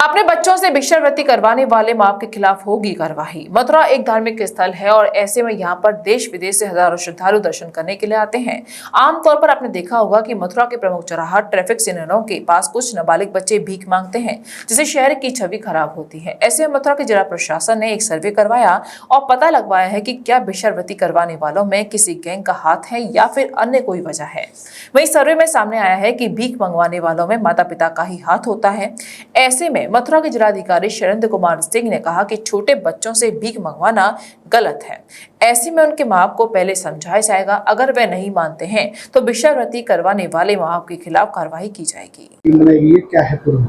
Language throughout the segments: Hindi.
अपने बच्चों से भिक्षावृत्ति करवाने वाले मां के खिलाफ होगी कार्रवाई। मथुरा एक धार्मिक स्थल है और ऐसे में यहाँ पर देश विदेश से हजारों श्रद्धालु दर्शन करने के लिए आते हैं। आमतौर पर आपने देखा होगा कि मथुरा के प्रमुख चौराहा ट्रैफिक सिग्नलों के पास कुछ नाबालिग बच्चे भीख मांगते हैं, जिससे शहर की छवि खराब होती है। ऐसे में मथुरा के जिला प्रशासन ने एक सर्वे करवाया और पता लगवाया है कि क्या भिक्षावृत्ति करवाने वालों में किसी गैंग का हाथ है या फिर अन्य कोई वजह है। वहीं सर्वे में सामने आया है कि भीख मंगवाने वालों में माता पिता का ही हाथ होता है। ऐसे में मथुरा के जिलाधिकारी शैलेंद्र कुमार सिंह ने कहा कि छोटे बच्चों से भीख मंगवाना गलत है। ऐसे में उनके मां बाप को पहले समझाया जाएगा। अगर वे नहीं मानते हैं तो भिक्षावृत्ति करवाने वाले मां बाप के खिलाफ कार्रवाई की जाएगी। ये क्या है पूरा?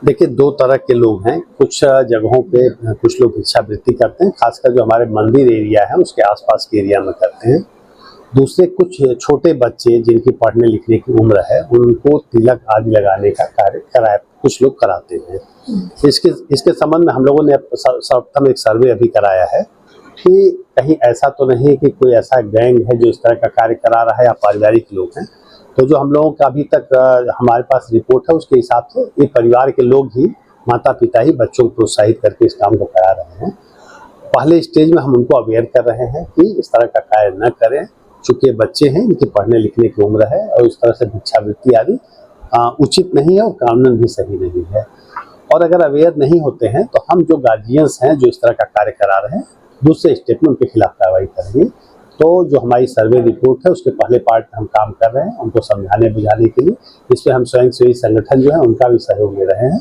देखिए, दो तरह के लोग हैं। कुछ जगहों पे कुछ लोग भिक्षावृत्ति करते हैं, खासकर जो हमारे मंदिर एरिया है उसके आसपास के एरिया में करते हैं। दूसरे कुछ छोटे बच्चे जिनकी पढ़ने लिखने की उम्र है उनको तिलक आदि लगाने का कार्य कुछ लोग कराते हैं। इसके संबंध में हम लोगों ने सर्वप्रथम एक सर्वे अभी कराया है कि कहीं ऐसा तो नहीं है कि कोई ऐसा गैंग है जो इस तरह का कार्य करा रहा है या पारिवारिक लोग हैं। तो जो हम लोगों का अभी तक हमारे पास रिपोर्ट है उसके हिसाब से ये परिवार के लोग ही, माता पिता ही बच्चों को प्रोत्साहित करके इस काम को करा रहे हैं। पहले स्टेज में हम उनको अवेयर कर रहे हैं कि इस तरह का कार्य न करें, चूँकि बच्चे हैं, इनकी पढ़ने लिखने की उम्र है और इस तरह से भिक्षावृत्ति आदि उचित नहीं है और कानूनन भी सही नहीं है। और अगर अवेयर नहीं होते हैं तो हम जो गार्जियंस हैं जो इस तरह का कार्य करा रहे हैं, दूसरे स्टेप में उनके खिलाफ कार्रवाई करेंगे। तो जो हमारी सर्वे रिपोर्ट है उसके पहले पार्ट हम काम कर रहे हैं उनको समझाने बुझाने के लिए। इसमें हम स्वयंसेवी संगठन जो है उनका भी सहयोग ले रहे हैं,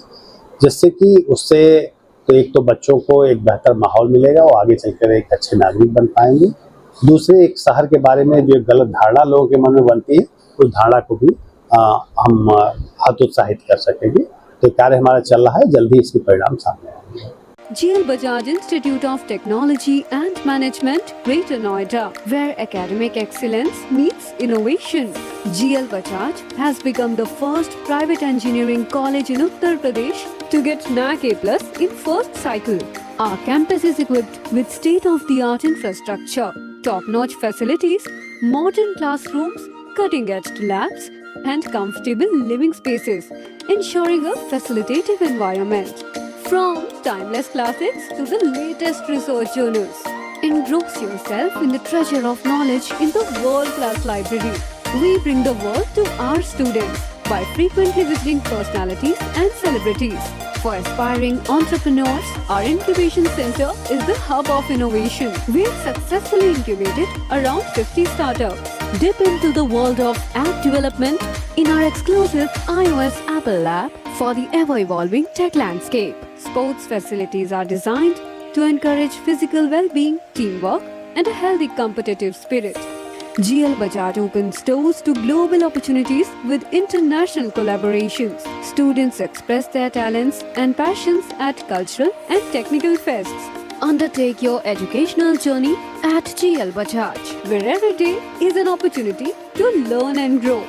जिससे कि उससे तो एक तो बच्चों को एक बेहतर माहौल मिलेगा, वो आगे चलकर एक अच्छे नागरिक बन पाएंगे। दूसरे, एक शहर के बारे में जो एक गलत धारणा लोगों के मन में बनती है उस धारणा को भी हम हतोत्साहित कर सकेंगे। तो कार्य हमारा चल रहा है, जल्दी इसके परिणाम सामने आएंगे। GL Bajaj Institute of Technology and Management, Greater Noida, where academic excellence meets innovation. GL Bajaj has become the first private engineering college in Uttar Pradesh to get NAC A+ in first cycle. Our campus is equipped with state-of-the-art infrastructure, top-notch facilities, modern classrooms, cutting-edge labs, and comfortable living spaces, ensuring a facilitative environment. From timeless classics to the latest research journals, engross yourself in the treasure of knowledge in the world-class library. We bring the world to our students by frequently visiting personalities and celebrities. For aspiring entrepreneurs, our incubation center is the hub of innovation. We've successfully incubated around 50 startups. Dip into the world of app development in our exclusive iOS Apple lab for the ever-evolving tech landscape. Sports facilities are designed to encourage physical well-being, teamwork, and a healthy competitive spirit. GL Bajaj opens doors to global opportunities with international collaborations. Students express their talents and passions at cultural and technical fests. Undertake your educational journey at GL Bajaj, where every day is an opportunity to learn and grow.